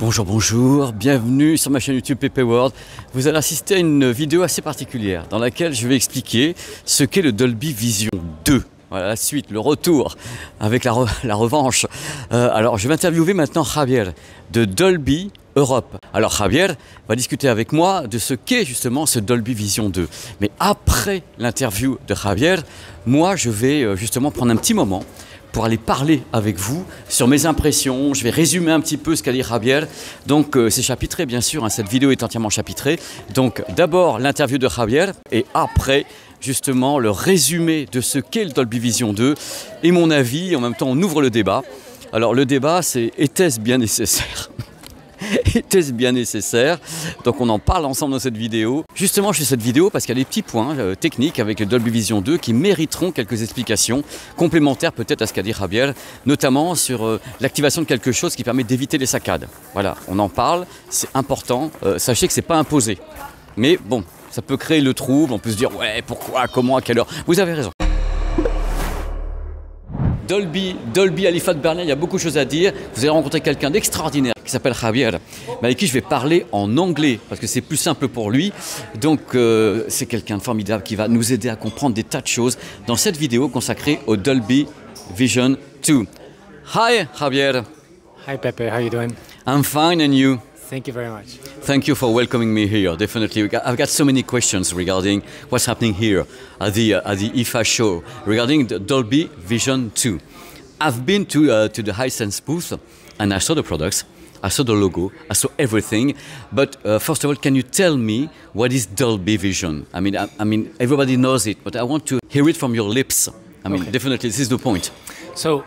Bonjour, bonjour, bienvenue sur ma chaîne YouTube PP World. Vous allez assister à une vidéo assez particulière dans laquelle je vais expliquer ce qu'est le Dolby Vision 2. Voilà la suite, le retour avec la revanche. Alors je vais interviewer maintenant Javier de Dolby Europe. Alors Javier va discuter avec moi de ce qu'est justement ce Dolby Vision 2. Mais après l'interview de Javier, moi je vais justement prendre un petit moment pour aller parler avec vous sur mes impressions. Je vais résumer un petit peu ce qu'a dit Javier. Donc c'est chapitré bien sûr, hein, cette vidéo est entièrement chapitrée. Donc d'abord l'interview de Javier et après justement le résumé de ce qu'est le Dolby Vision 2 et mon avis. En même temps on ouvre le débat. Alors le débat c'est était-ce bien nécessaire? Était-ce bien nécessaire? Donc on en parle ensemble dans cette vidéo. Justement je fais cette vidéo parce qu'il y a des petits points techniques avec le Dolby Vision 2 qui mériteront quelques explications complémentaires peut-être à ce qu'a dit Javier, notamment sur l'activation de quelque chose qui permet d'éviter les saccades. Voilà, on en parle, c'est important. Sachez que c'est pas imposé. Mais bon, ça peut créer le trouble, on peut se dire ouais, pourquoi, comment, à quelle heure. Vous avez raison. Dolby Alifat Berlin, il y a beaucoup de choses à dire. Vous allez rencontrer quelqu'un d'extraordinaire qui s'appelle Javier, avec qui je vais parler en anglais parce que c'est plus simple pour lui. Donc c'est quelqu'un de formidable qui va nous aider à comprendre des tas de choses dans cette vidéo consacrée au Dolby Vision 2. Hi Javier. Hi Pepe, how are you doing? I'm fine, and you? Thank you very much. Thank you for welcoming me here. Definitely, I've got so many questions regarding what's happening here at the IFA show regarding the Dolby Vision 2. I've been to the Hisense booth and I saw the products, I saw the logo, I saw everything. But first of all, can you tell me what is Dolby Vision? I mean, everybody knows it, but I want to hear it from your lips. I mean, okay. Definitely, this is the point. So,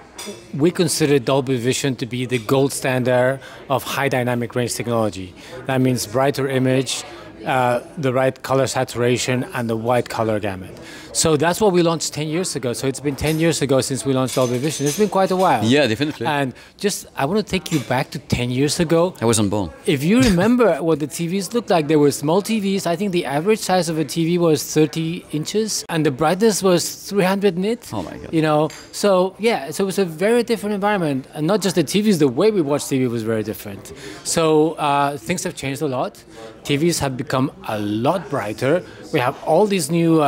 we consider Dolby Vision to be the gold standard of high dynamic range technology. That means brighter image, the right color saturation, and the wide color gamut. So that's what we launched 10 years ago. So it's been 10 years ago since we launched Dolby Vision. It's been quite a while. Yeah, definitely. And just, I want to take you back to 10 years ago. I wasn't born. If you remember what the TVs looked like, they were small TVs. I think the average size of a TV was 30 inches and the brightness was 300 nits. Oh my God. You know, so yeah, so it was a very different environment. And not just the TVs, the way we watched TV was very different. So things have changed a lot. TVs have become a lot brighter. We have all these new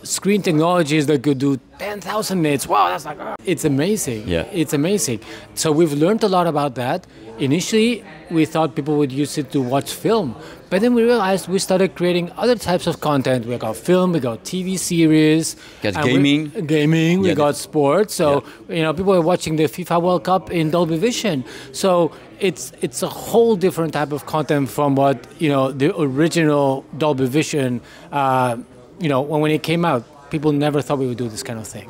screen technologies that could do 10,000 nits. Wow, that's like, it's amazing. Yeah. It's amazing. So we've learned a lot about that. Initially, we thought people would use it to watch film. But then we realized we started creating other types of content. We got film, we got TV series. Got gaming. We got sports. So, you know, people are watching the FIFA World Cup in Dolby Vision. So it's a whole different type of content from what, you know, the original Dolby Vision, you know, when it came out, people never thought we would do this kind of thing.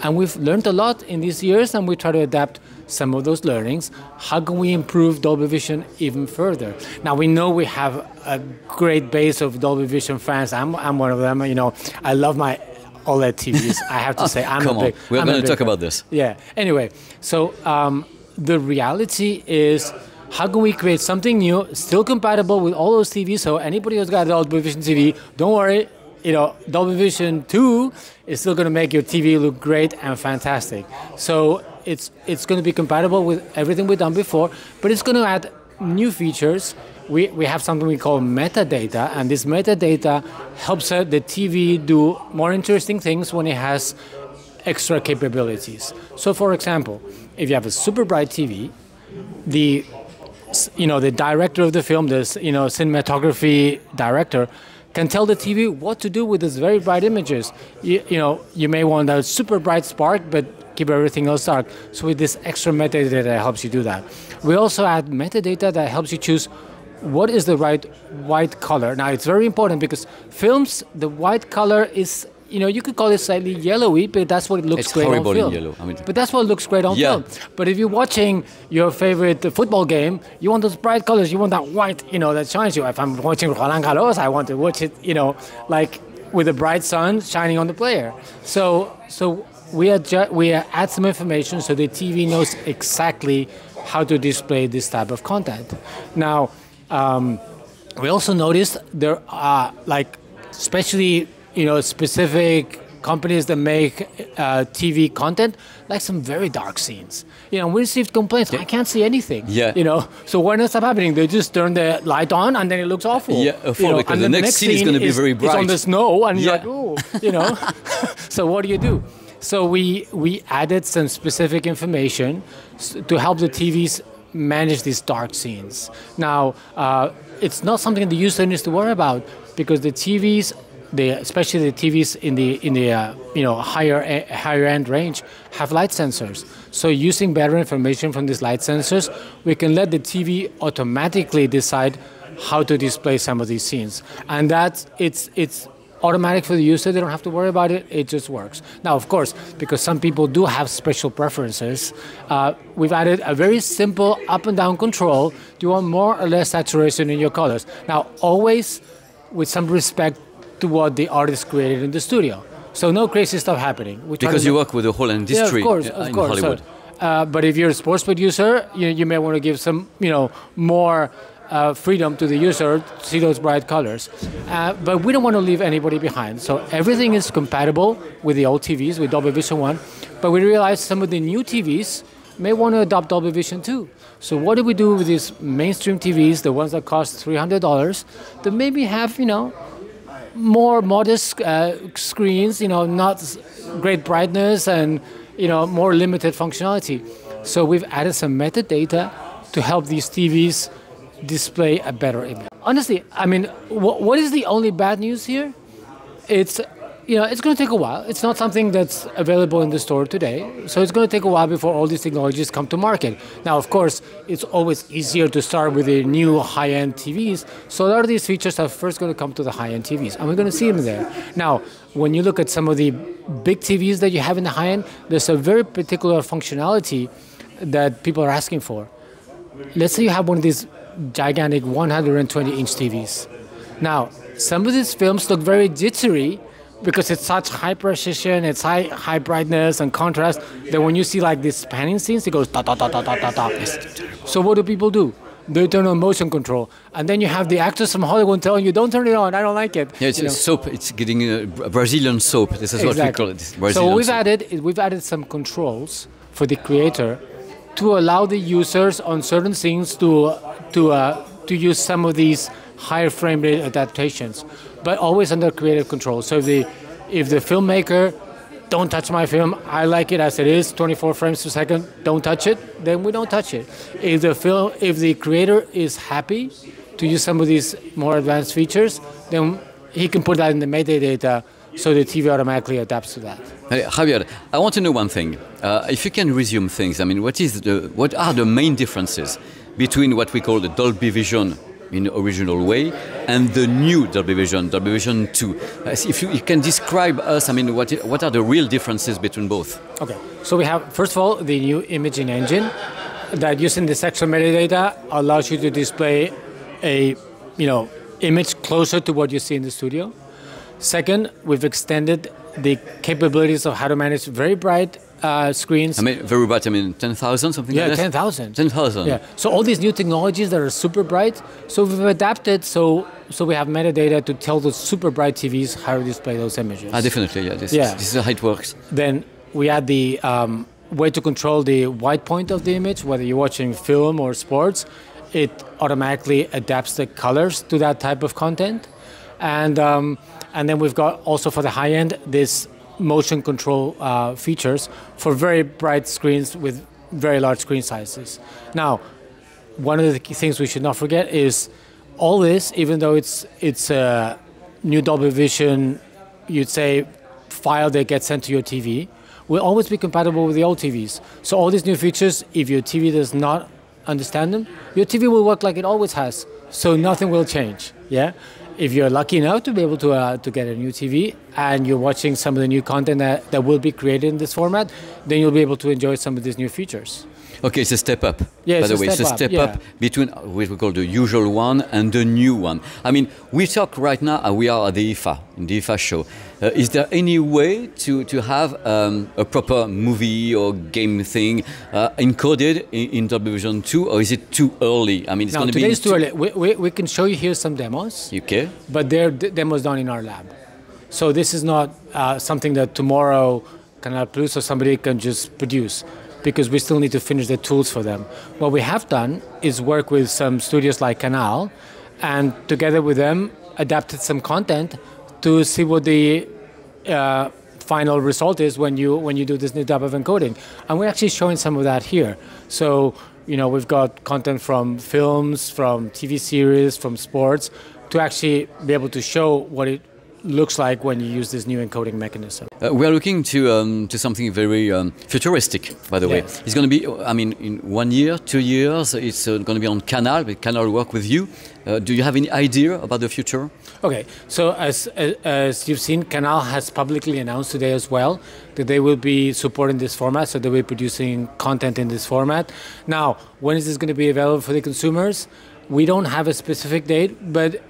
And we've learned a lot in these years, and we try to adapt some of those learnings. How can we improve Dolby Vision even further? Now, we know we have a great base of Dolby Vision fans. I'm one of them. You know, I love my OLED TVs. I have to say, We're going to talk about this. Yeah. Anyway, so the reality is, how can we create something new, still compatible with all those TVs? So anybody who's got a Dolby Vision TV, don't worry. You know, Dolby Vision 2 is still going to make your TV look great and fantastic. So it's going to be compatible with everything we've done before, but it's going to add new features. We have something we call metadata, and this metadata helps the TV do more interesting things when it has extra capabilities. So, for example, if you have a super bright TV, the director of the film, the cinematography director, can tell the TV what to do with these very bright images. You know, you may want a super bright spark, but keep everything else dark. So with this extra metadata that helps you do that. We also add metadata that helps you choose what is the right white color. Now, it's very important because films, the white color is, you know, you could call it slightly yellowy, but that's what it looks great on film. It's horrible in yellow. I mean, but that's what looks great on film. But if you're watching your favorite football game, you want those bright colors, you want that white, you know, that shines you. If I'm watching Roland Garros, I want to watch it, you know, like with the bright sun shining on the player. So we add some information so the TV knows exactly how to display this type of content. Now, we also noticed there are, like, especially, you know, specific companies that make TV content like some very dark scenes. You know, we received complaints. I can't see anything. Yeah. You know, so what ends up happening? They just turn the light on and then it looks awful. Yeah, because and the next scene is going to be very bright. It's on the snow and you're like, oh, you know. So what do? So we added some specific information to help the TVs manage these dark scenes. Now, it's not something the user needs to worry about because the TVs, especially the TVs in the higher end range, have light sensors. So using better information from these light sensors, we can let the TV automatically decide how to display some of these scenes, and it's automatic for the user. They don't have to worry about it. It just works. Now, of course, because some people do have special preferences, we've added a very simple up and down control. Do you want more or less saturation in your colors? Now, always with some respect to what the artist created in the studio. So no crazy stuff happening. Because you work with the whole industry in Hollywood. But if you're a sports producer, you may want to give some, more freedom to the user to see those bright colors. But we don't want to leave anybody behind. So everything is compatible with the old TVs, with Dolby Vision 1. But we realized some of the new TVs may want to adopt Dolby Vision 2. So what do we do with these mainstream TVs, the ones that cost $300, that maybe have, more modest screens, not great brightness and, more limited functionality. So we've added some metadata to help these TVs display a better image. Honestly, I mean, what is the only bad news here? It's, it's going to take a while. It's not something that's available in the store today. So it's going to take a while before all these technologies come to market. Now, of course, it's always easier to start with the new high-end TVs. So a lot of these features are first going to come to the high-end TVs. And we're going to see them there. Now, when you look at some of the big TVs that you have in the high-end, there's a very particular functionality that people are asking for. Let's say you have one of these gigantic 120-inch TVs. Now, some of these films look very jittery because it's such high precision, it's high brightness and contrast that when you see like these panning scenes, it goes ta ta ta ta ta ta ta. So what do people do? They turn on motion control, and then you have the actors from Hollywood telling you, "Don't turn it on. I don't like it." Yeah, it's soap. It's getting a Brazilian soap. This is what we call it. So we've added some controls for the creator to allow the users on certain scenes to use some of these higher frame rate adaptations, but always under creative control. So if the filmmaker, don't touch my film, I like it as it is, 24 frames per second, don't touch it, then we don't touch it. If the creator is happy to use some of these more advanced features, then he can put that in the metadata so the TV automatically adapts to that. Javier, I want to know one thing. If you can resume things, I mean, what are the main differences between what we call the Dolby Vision in the original way and the new Dolby Vision 2? If you can describe us, I mean, what are the real differences between both? Okay, so we have, first of all, the new imaging engine that using the sexual metadata allows you to display a, image closer to what you see in the studio. Second, we've extended the capabilities of how to manage very bright screens. I mean, very bright, 10,000, something like that? Yeah, 10,000. 10,000. Yeah. So all these new technologies that are super bright, so we've adapted so we have metadata to tell those super bright TVs how to display those images. Definitely, yeah. This is how it works. Then we add the way to control the white point of the image, whether you're watching film or sports. It automatically adapts the colors to that type of content. And then we've got also for the high end this motion control features for very bright screens with very large screen sizes. Now, one of the key things we should not forget is all this, even though it's a new Dolby Vision, you'd say, file that gets sent to your TV, will always be compatible with the old TVs. So all these new features, if your TV does not understand them, your TV will work like it always has. So nothing will change. Yeah. If you're lucky enough to be able to get a new TV and you're watching some of the new content that will be created in this format, then you'll be able to enjoy some of these new features. Okay, it's a step up. Yeah, by the way, it's a step up between what we call the usual one and the new one. I mean, we talk right now, we are at the IFA, in the IFA show. Is there any way to have a proper movie or game thing encoded in Dolby Vision 2, or is it too early? I mean, it's going to be... Today's too early. We can show you here some demos. Okay. But they're demos done in our lab. So this is not something that tomorrow Canal Plus or somebody can just produce, because we still need to finish the tools for them. What we have done is work with some studios like Canal, and together with them adapted some content to see what the final result is when you do this new type of encoding. And we're actually showing some of that here. So, you know, we've got content from films, from TV series, from sports, to actually be able to show what it looks like when you use this new encoding mechanism. We are looking to something very futuristic, by the way. It's going to be, I mean, in 1 year, 2 years, it's going to be on Canal, but Canal will work with you. Do you have any idea about the future? Okay, so as you've seen, Canal has publicly announced today as well that they will be supporting this format, so they'll be producing content in this format. Now, when is this going to be available for the consumers? We don't have a specific date, but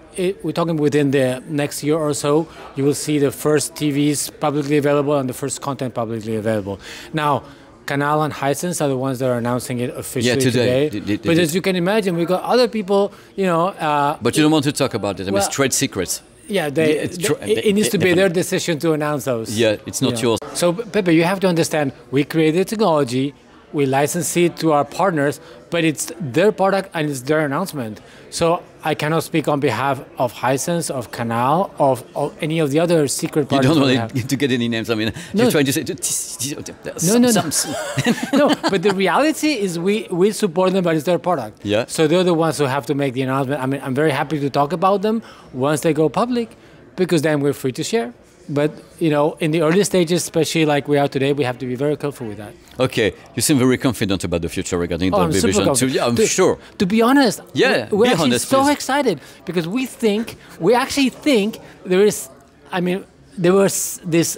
we're talking within the next year or so, you will see the first TVs publicly available and the first content publicly available. Now, Canal and Hisense are the ones that are announcing it officially today. But as you can imagine, we've got other people, you know... but you don't want to talk about it. I mean, it's trade secrets. Yeah, it needs to be their decision to announce those. Yeah, it's not yours. So, Pepe, you have to understand, we created technology, we license it to our partners, but it's their product and it's their announcement. So I cannot speak on behalf of Hisense, of Canal, of any of the other secret partners. You don't want to get any names. I mean, no. You're trying to say... No, but the reality is we support them, but it's their product. Yeah. So they're the ones who have to make the announcement. I mean, I'm very happy to talk about them once they go public, because then we're free to share. But, you know, in the early stages, especially like we are today, we have to be very careful with that. Okay, you seem very confident about the future regarding Dolby Vision 2. Yeah, I'm sure. To be honest, we're actually honest, so please. excited, because we actually think there was this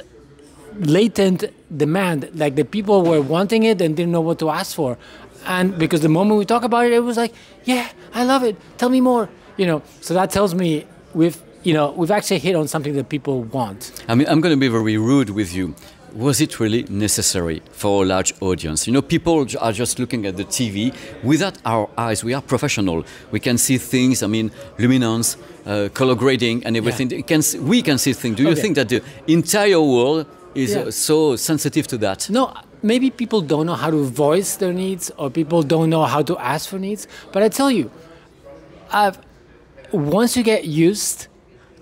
latent demand, like the people were wanting it and didn't know what to ask for. And because the moment we talk about it, it was like, yeah, I love it, tell me more. You know, so that tells me we've actually hit on something that people want. I mean, I'm going to be very rude with you. Was it really necessary for a large audience? You know, people are just looking at the TV. Without our eyes, we are professional. We can see things, I mean, luminance, color grading and everything. Yeah. We can see things. Do you think that the entire world is so sensitive to that? No, maybe people don't know how to voice their needs, or people don't know how to ask for needs. But I tell you, once you get used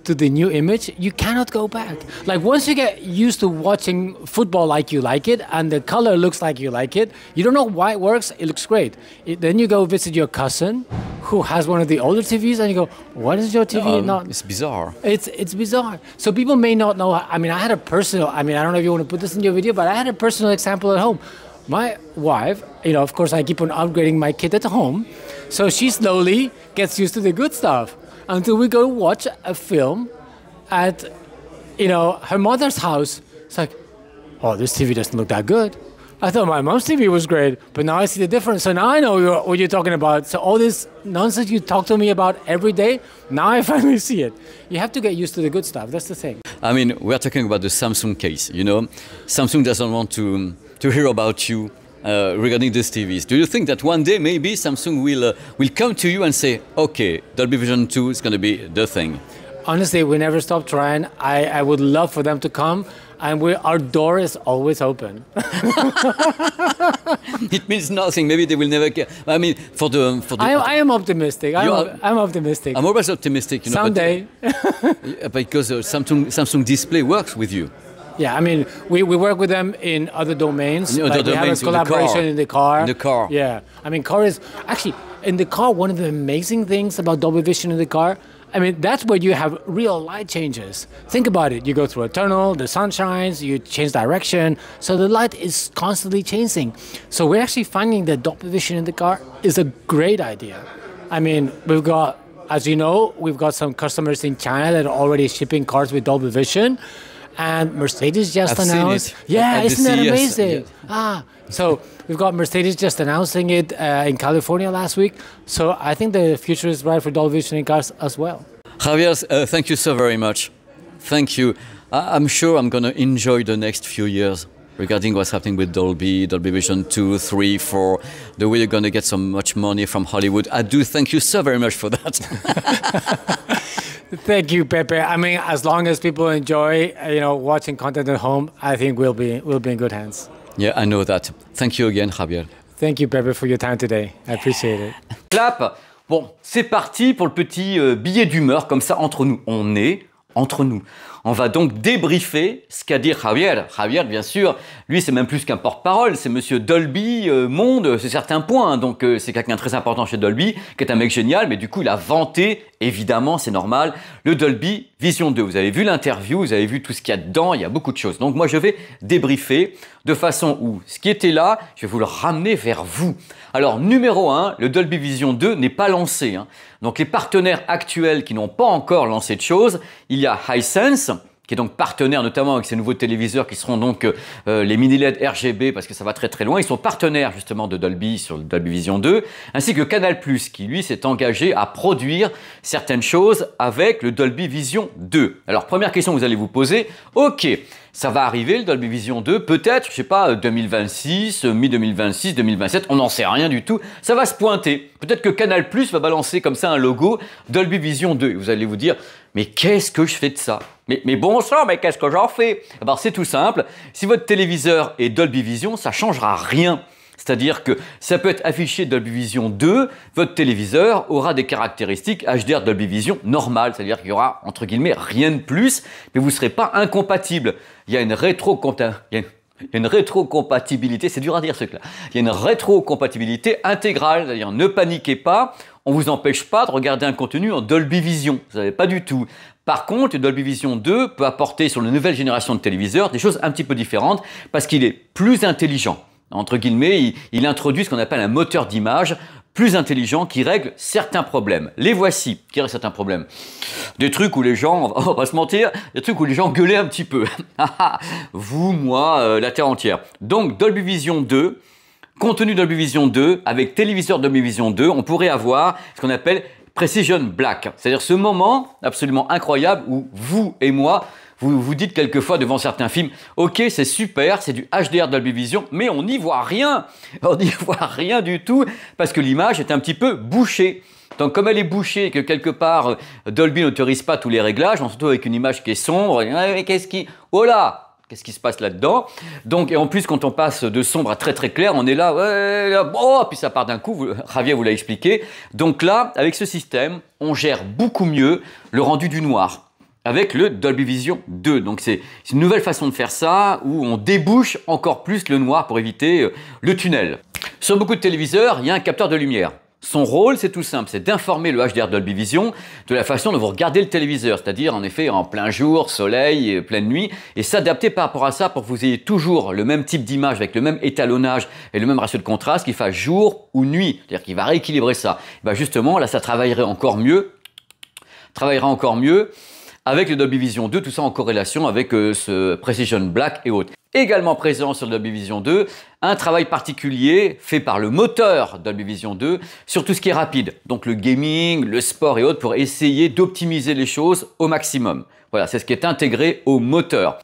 to the new image, you cannot go back. Like, once you get used to watching football like you like it, and the color looks like you like it, you don't know why it works, it looks great. Then you go visit your cousin who has one of the older TVs, and you go, what is your TV not? It's bizarre. It's bizarre. So people may not know. I mean, I don't know if you want to put this in your video, but I had a personal example at home. My wife, you know, of course, I keep on upgrading my kid at home, so she slowly gets used to the good stuff, until we go watch a film at, you know, her mother's house. It's like, oh, this TV doesn't look that good. I thought my mom's TV was great, but now I see the difference. So now I know what you're talking about. So all this nonsense you talk to me about every day, now I finally see it. You have to get used to the good stuff. That's the thing. I mean, we're talking about the Samsung case, you know. Samsung doesn't want to hear about you regarding these TVs. Do you think that one day maybe Samsung will come to you and say, okay, Dolby Vision 2 is going to be the thing? Honestly, we never stop trying. I would love for them to come, and our door is always open. It means nothing. Maybe they will never care. I mean, for the I am optimistic. I'm optimistic. I'm always optimistic. You know, someday. Because Samsung Display works with you. Yeah, I mean, we work with them in other domains. In other domains, we have a collaboration in the car. In the car. Yeah, I mean, car is actually in the car. One of the amazing things about Dolby Vision in the car, I mean, that's where you have real light changes. Think about it. You go through a tunnel, the sun shines, you change direction, so the light is constantly changing. So we're actually finding that Dolby Vision in the car is a great idea. I mean, we've got, as you know, we've got some customers in China that are already shipping cars with Dolby Vision. And Mercedes just announced. Yeah, isn't that amazing? Yeah. So we've got Mercedes just announcing it in California last week. So I think the future is bright for Dolby Vision in cars as well. Javier, thank you so very much. Thank you. I'm sure I'm going to enjoy the next few years regarding what's happening with Dolby Vision 2, 3, 4, the way you're going to get so much money from Hollywood. I do thank you so very much for that. Thank you, Pepe. I mean, as long as people enjoy, watching content at home, I think we'll be in good hands. Yeah, I know that. Thank you again, Javier. Thank you, Pepe, for your time today. I appreciate it. Clap. Bon, c'est parti pour le petit billet d'humeur, comme ça, entre nous. On est entre nous. On va donc débriefer ce qu'a dit Javier. Javier, bien sûr, lui, c'est même plus qu'un porte-parole. C'est monsieur Dolby Monde, c'est certains points. Donc, c'est quelqu'un de très important chez Dolby, qui est un mec génial. Mais du coup, il a vanté, évidemment, c'est normal, le Dolby Vision 2. Vous avez vu l'interview, vous avez vu tout ce qu'il y a dedans. Il y a beaucoup de choses. Donc, moi, je vais débriefer de façon où ce qui était là, je vais vous le ramener vers vous. Alors, numéro 1, le Dolby Vision 2 n'est pas lancé. Donc, les partenaires actuels qui n'ont pas encore lancé de choses, il y a Hisense, qui est donc partenaire notamment avec ces nouveaux téléviseurs qui seront donc les mini-LED RGB parce que ça va très très loin. Ils sont partenaires justement de Dolby sur le Dolby Vision 2, ainsi que Canal+, qui lui s'est engagé à produire certaines choses avec le Dolby Vision 2. Alors première question que vous allez vous poser, ok, ça va arriver le Dolby Vision 2, peut-être, je sais pas, 2026, mi-2026, 2027, on n'en sait rien du tout, ça va se pointer. Peut-être que Canal+ va balancer comme ça un logo Dolby Vision 2. Et vous allez vous dire, mais qu'est-ce que je fais de ça? Mais bon sang, mais qu'est-ce que j'en fais? Alors c'est tout simple, si votre téléviseur est Dolby Vision, ça ne changera rien. C'est-à-dire que ça peut être affiché Dolby Vision 2, votre téléviseur aura des caractéristiques HDR Dolby Vision normales, c'est-à-dire qu'il y aura, entre guillemets, rien de plus, mais vous ne serez pas incompatible. Il y a une rétrocompatibilité, c'est dur à dire ce truc-là. Il y a une rétrocompatibilité intégrale, c'est-à-dire ne paniquez pas, on ne vous empêche pas de regarder un contenu en Dolby Vision, vous savez pas du tout. Par contre, le Dolby Vision 2 peut apporter sur la nouvelle génération de téléviseurs des choses un petit peu différentes parce qu'il est plus intelligent. Entre guillemets, il introduit ce qu'on appelle un moteur d'image plus intelligent qui règle certains problèmes. Les voici, qui règlent certains problèmes. Des trucs où les gens, on va pas se mentir, des trucs où les gens gueulaient un petit peu. Vous, moi, la terre entière. Donc, Dolby Vision 2, contenu Dolby Vision 2, avec téléviseur Dolby Vision 2, on pourrait avoir ce qu'on appelle Precision Black. C'est-à-dire ce moment absolument incroyable où vous et moi, vous vous dites quelquefois devant certains films, ok, c'est super, c'est du HDR Dolby Vision, mais on n'y voit rien. On n'y voit rien du tout parce que l'image est un petit peu bouchée. Donc comme elle est bouchée et que quelque part Dolby n'autorise pas tous les réglages, on se retrouve avec une image qui est sombre, et qu'est-ce qui... Oh là! Qu'est-ce qui se passe là-dedans? Donc, et en plus, quand on passe de sombre à très très clair, on est là, ouais, oh, puis ça part d'un coup, Javier vous l'a expliqué. Donc là, avec ce système, on gère beaucoup mieux le rendu du noir avec le Dolby Vision 2. Donc c'est une nouvelle façon de faire ça, où on débouche encore plus le noir pour éviter le tunnel. Sur beaucoup de téléviseurs, il y a un capteur de lumière. Son rôle, c'est tout simple, c'est d'informer le HDR Dolby Vision de la façon dont vous regardez le téléviseur, c'est-à-dire en effet en plein jour, soleil, pleine nuit, et s'adapter par rapport à ça pour que vous ayez toujours le même type d'image avec le même étalonnage et le même ratio de contraste qu'il fasse jour ou nuit, c'est-à-dire qu'il va rééquilibrer ça. Et bien justement, là, ça travaillera encore mieux avec le Dolby Vision 2, tout ça en corrélation avec ce Precision Black et autres. Également présent sur le Dolby Vision 2, un travail particulier fait par le moteur Dolby Vision 2 sur tout ce qui est rapide, donc le gaming, le sport et autres, pour essayer d'optimiser les choses au maximum. Voilà, c'est ce qui est intégré au moteur.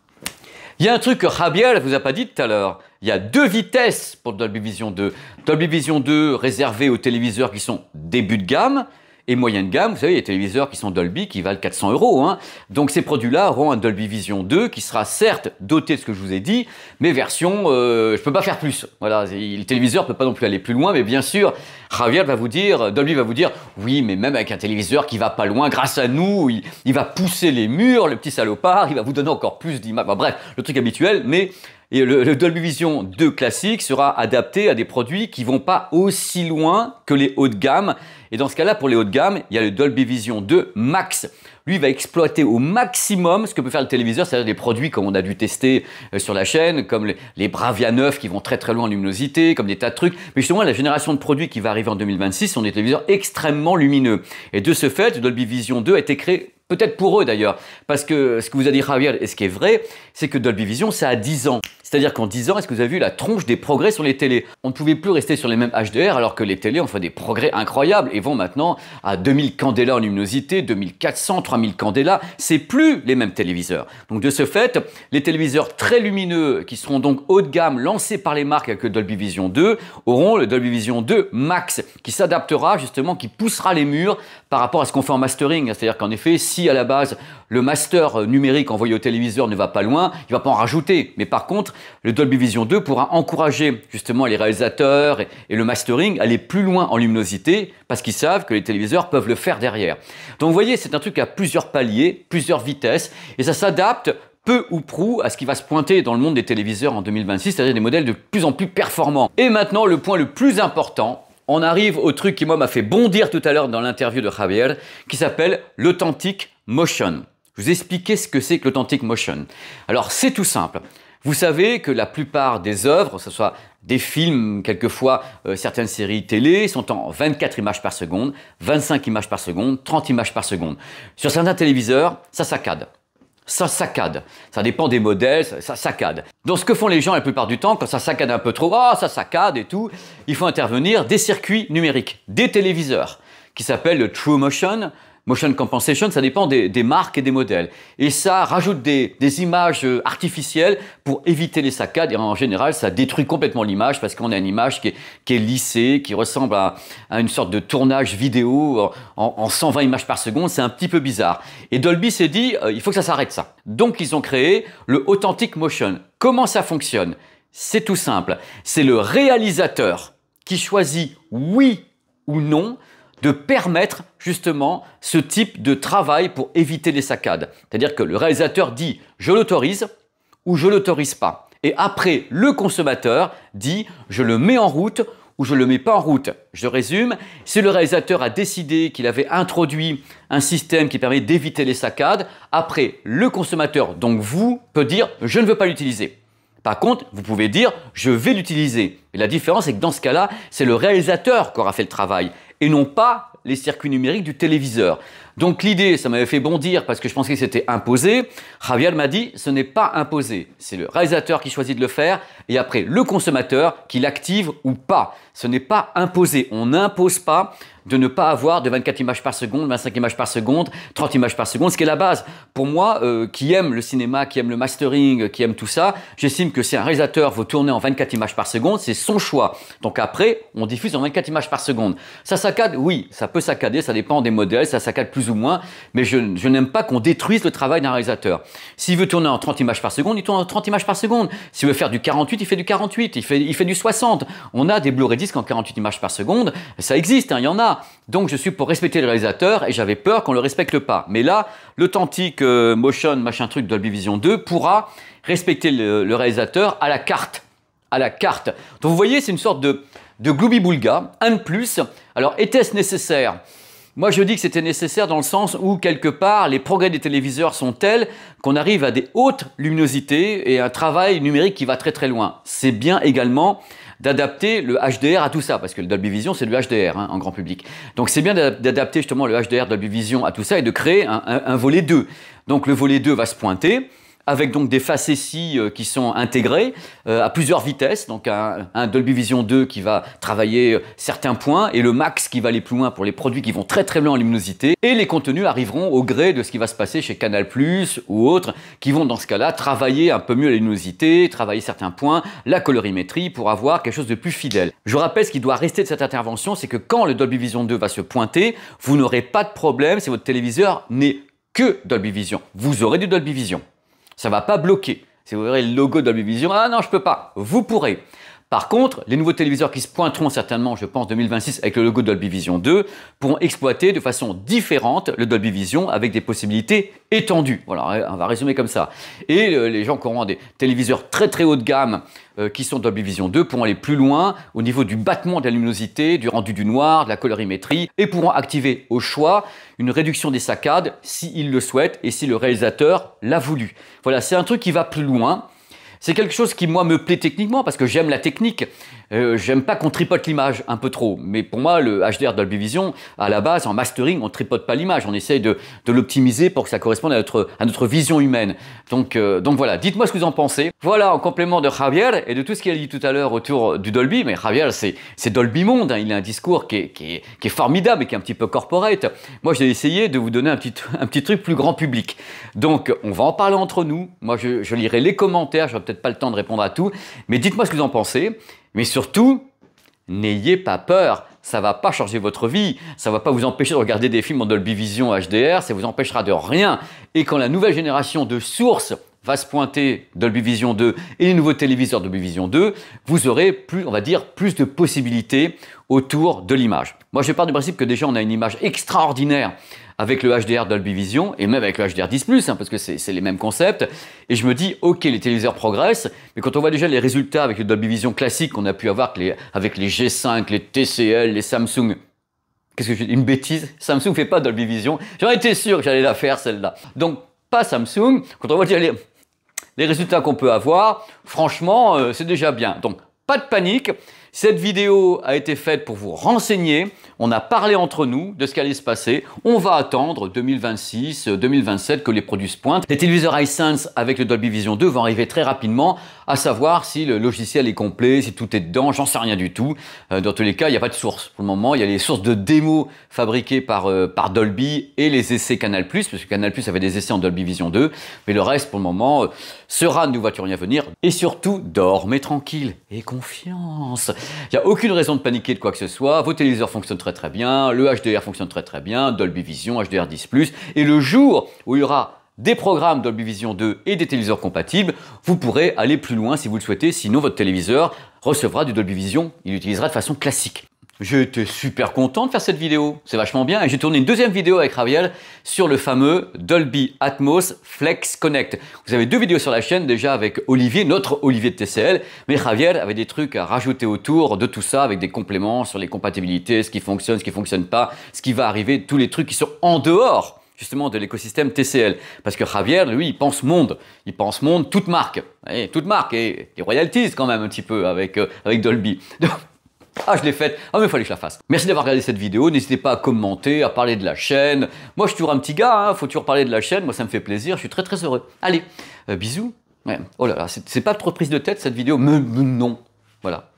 Il y a un truc que Javier ne vous a pas dit tout à l'heure. Il y a 2 vitesses pour le Dolby Vision 2. Dolby Vision 2 réservé aux téléviseurs qui sont début de gamme, et moyenne gamme, vous savez, il y a des téléviseurs qui sont Dolby qui valent 400 €. Donc ces produits-là auront un Dolby Vision 2 qui sera certes doté de ce que je vous ai dit, mais version, je ne peux pas faire plus. Voilà, le téléviseur ne peut pas non plus aller plus loin, mais bien sûr, Javier va vous dire, Dolby va vous dire, oui, mais même avec un téléviseur qui va pas loin, grâce à nous, il va pousser les murs, le petit salopard, il va vous donner encore plus d'images. Enfin, bref, le truc habituel, mais... Et le Dolby Vision 2 classique sera adapté à des produits qui ne vont pas aussi loin que les hauts de gamme. Et dans ce cas-là, pour les hauts de gamme, il y a le Dolby Vision 2 Max. Lui, il va exploiter au maximum ce que peut faire le téléviseur, c'est-à-dire des produits comme on a dû tester sur la chaîne, comme les Bravia 9 qui vont très très loin en luminosité, comme des tas de trucs. Mais justement, la génération de produits qui va arriver en 2026 sont des téléviseurs extrêmement lumineux. Et de ce fait, le Dolby Vision 2 a été créé peut-être pour eux d'ailleurs, parce que ce que vous a dit Javier et ce qui est vrai, c'est que Dolby Vision, ça a 10 ans. C'est-à-dire qu'en 10 ans, est-ce que vous avez vu la tronche des progrès sur les télés? On ne pouvait plus rester sur les mêmes HDR alors que les télés ont fait des progrès incroyables et vont maintenant à 2000 candela en luminosité, 2400, 3000 candela. C'est plus les mêmes téléviseurs. Donc de ce fait, les téléviseurs très lumineux qui seront donc haut de gamme lancés par les marques avec le Dolby Vision 2 auront le Dolby Vision 2 Max qui s'adaptera justement, qui poussera les murs par rapport à ce qu'on fait en mastering. C'est-à-dire qu'en effet, si à la base le master numérique envoyé au téléviseur ne va pas loin, il ne va pas en rajouter. Mais par contre, le Dolby Vision 2 pourra encourager justement les réalisateurs et le mastering à aller plus loin en luminosité parce qu'ils savent que les téléviseurs peuvent le faire derrière. Donc vous voyez, c'est un truc à plusieurs paliers, plusieurs vitesses et ça s'adapte peu ou prou à ce qui va se pointer dans le monde des téléviseurs en 2026, c'est-à-dire des modèles de plus en plus performants. Et maintenant, le point le plus important, on arrive au truc qui moi m'a fait bondir tout à l'heure dans l'interview de Javier, qui s'appelle l'authentic motion. Je vous expliquer ce que c'est que l'authentic motion. Alors c'est tout simple. Vous savez que la plupart des œuvres, que ce soit des films, quelquefois certaines séries télé, sont en 24 images par seconde, 25 images par seconde, 30 images par seconde. Sur certains téléviseurs, ça saccade. Ça saccade. Ça dépend des modèles, ça saccade. Donc ce que font les gens la plupart du temps, quand ça saccade un peu trop, ça saccade et tout, il faut intervenir des circuits numériques, des téléviseurs, qui s'appellent le True Motion, Motion Compensation, ça dépend des marques et des modèles. Et ça rajoute des images artificielles pour éviter les saccades. Et en général, ça détruit complètement l'image parce qu'on a une image qui est lissée, qui ressemble à une sorte de tournage vidéo en 120 images par seconde. C'est un petit peu bizarre. Et Dolby s'est dit, il faut que ça s'arrête ça. Donc, ils ont créé le Authentic Motion. Comment ça fonctionne? C'est tout simple. C'est le réalisateur qui choisit oui ou non de permettre justement ce type de travail pour éviter les saccades. C'est-à-dire que le réalisateur dit « je l'autorise » ou « je ne l'autorise pas ». Et après, le consommateur dit « je le mets en route » ou « je ne le mets pas en route ». Je résume, si le réalisateur a décidé qu'il avait introduit un système qui permet d'éviter les saccades, après, le consommateur, donc vous, peut dire « je ne veux pas l'utiliser ». Par contre, vous pouvez dire « je vais l'utiliser ». Et la différence, c'est que dans ce cas-là, c'est le réalisateur qui aura fait le travail et non pas les circuits numériques du téléviseur. Donc l'idée, ça m'avait fait bondir parce que je pensais que c'était imposé. Javier m'a dit, ce n'est pas imposé. C'est le réalisateur qui choisit de le faire et après le consommateur qui l'active ou pas. Ce n'est pas imposé. On n'impose pas de ne pas avoir de 24 images par seconde, 25 images par seconde, 30 images par seconde, ce qui est la base. Pour moi, qui aime le cinéma, qui aime le mastering, qui aime tout ça, j'estime que si un réalisateur veut tourner en 24 images par seconde, c'est son choix. Donc après, on diffuse en 24 images par seconde. Ça saccade? Oui, ça peut saccader, ça dépend des modèles, ça saccade plus ou moins, mais je n'aime pas qu'on détruise le travail d'un réalisateur. S'il veut tourner en 30 images par seconde, il tourne en 30 images par seconde. S'il veut faire du 48, il fait du 48, il fait du 60. On a des Blu-ray disques en 48 images par seconde, ça existe, il y en a. Donc je suis pour respecter le réalisateur et j'avais peur qu'on ne le respecte pas. Mais là, l'authentique motion, machin truc Dolby Vision 2 pourra respecter le réalisateur à la carte. À la carte. Donc vous voyez, c'est une sorte de gloubi-boulga, un de plus. Alors, était-ce nécessaire? Moi, je dis que c'était nécessaire dans le sens où, quelque part, les progrès des téléviseurs sont tels qu'on arrive à des hautes luminosités et un travail numérique qui va très très loin. C'est bien également d'adapter le HDR à tout ça, parce que le Dolby Vision, c'est du HDR en grand public. Donc c'est bien d'adapter justement le HDR Dolby Vision à tout ça et de créer un volet 2. Donc le volet 2 va se pointer, avec donc des facéties qui sont intégrées à plusieurs vitesses, donc un Dolby Vision 2 qui va travailler certains points et le max qui va aller plus loin pour les produits qui vont très très loin en luminosité et les contenus arriveront au gré de ce qui va se passer chez Canal+ ou autres qui vont dans ce cas-là travailler un peu mieux la luminosité, travailler certains points, la colorimétrie pour avoir quelque chose de plus fidèle. Je rappelle ce qui doit rester de cette intervention, c'est que quand le Dolby Vision 2 va se pointer, vous n'aurez pas de problème si votre téléviseur n'est que Dolby Vision. Vous aurez du Dolby Vision. Ça ne va pas bloquer. Si vous verrez le logo Dolby Vision, ah non, je ne peux pas. Vous pourrez. Par contre, les nouveaux téléviseurs qui se pointeront certainement, je pense, 2026 avec le logo Dolby Vision 2 pourront exploiter de façon différente le Dolby Vision avec des possibilités étendues. Voilà, on va résumer comme ça. Et les gens qui auront des téléviseurs très très haut de gamme qui sont Dolby Vision 2 pourront aller plus loin au niveau du battement de la luminosité, du rendu du noir, de la colorimétrie et pourront activer au choix une réduction des saccades s'ils le souhaitent et si le réalisateur l'a voulu. Voilà, c'est un truc qui va plus loin. C'est quelque chose qui, moi, me plaît techniquement parce que j'aime la technique. J'aime pas qu'on tripote l'image un peu trop, mais pour moi, le HDR Dolby Vision, à la base, en mastering, on tripote pas l'image, on essaye de l'optimiser pour que ça corresponde à notre vision humaine. Donc voilà, dites-moi ce que vous en pensez. Voilà, en complément de Javier et de tout ce qu'il a dit tout à l'heure autour du Dolby, mais Javier, c'est Dolby Monde, hein, il a un discours qui est formidable et qui est un petit peu corporate. Moi, j'ai essayé de vous donner un petit truc plus grand public. Donc, on va en parler entre nous. Moi, je lirai les commentaires, j'aurai peut-être pas le temps de répondre à tout, mais dites-moi ce que vous en pensez. Mais surtout, n'ayez pas peur, ça ne va pas changer votre vie, ça ne va pas vous empêcher de regarder des films en Dolby Vision HDR, ça vous empêchera de rien. Et quand la nouvelle génération de sources va se pointer, Dolby Vision 2 et les nouveaux téléviseurs Dolby Vision 2, vous aurez plus, on va dire, plus de possibilités autour de l'image. Moi, je pars du principe que déjà, on a une image extraordinaire avec le HDR Dolby Vision et même avec le HDR 10+, hein, parce que c'est les mêmes concepts. Et je me dis, ok, les téléviseurs progressent, mais quand on voit déjà les résultats avec le Dolby Vision classique qu'on a pu avoir avec les G5, les TCL, les Samsung. Qu'est-ce que je dis? Une bêtise? Samsung ne fait pas Dolby Vision. J'en étais sûr que j'allais la faire, celle-là. Donc, pas Samsung. Quand on voit déjà les résultats qu'on peut avoir, franchement, c'est déjà bien. Donc, pas de panique. Cette vidéo a été faite pour vous renseigner. On a parlé entre nous de ce qui allait se passer. On va attendre 2026, 2027 que les produits se pointent. Les téléviseurs Hisense avec le Dolby Vision 2 vont arriver très rapidement, à savoir si le logiciel est complet, si tout est dedans, j'en sais rien du tout. Dans tous les cas, il n'y a pas de source. Pour le moment, il y a les sources de démos fabriquées par Dolby et les essais Canal+, parce que Canal+ avait des essais en Dolby Vision 2. Mais le reste, pour le moment, sera nous voiturons à venir. Et surtout, dormez tranquille et confiance. Il n'y a aucune raison de paniquer de quoi que ce soit. Vos téléviseurs fonctionnent très bien, le HDR fonctionne très bien, Dolby Vision, HDR 10+. Et le jour où il y aura des programmes Dolby Vision 2 et des téléviseurs compatibles, vous pourrez aller plus loin si vous le souhaitez. Sinon, votre téléviseur recevra du Dolby Vision. Il l'utilisera de façon classique. J'ai été super content de faire cette vidéo, c'est vachement bien, et j'ai tourné une deuxième vidéo avec Javier sur le fameux Dolby Atmos Flex Connect. Vous avez deux vidéos sur la chaîne déjà avec Olivier, notre Olivier de TCL, mais Javier avait des trucs à rajouter autour de tout ça avec des compléments sur les compatibilités, ce qui fonctionne pas, ce qui va arriver, tous les trucs qui sont en dehors justement de l'écosystème TCL. Parce que Javier, lui, il pense monde, toute marque, et des royalties quand même un petit peu avec Dolby. Ah, je l'ai faite. Ah, mais il fallait que je la fasse. Merci d'avoir regardé cette vidéo. N'hésitez pas à commenter, à parler de la chaîne. Moi, je suis toujours un petit gars, hein. Faut toujours parler de la chaîne. Moi, ça me fait plaisir. Je suis très heureux. Allez, bisous. Ouais. Oh là là, c'est pas trop prise de tête cette vidéo. Mais non. Voilà.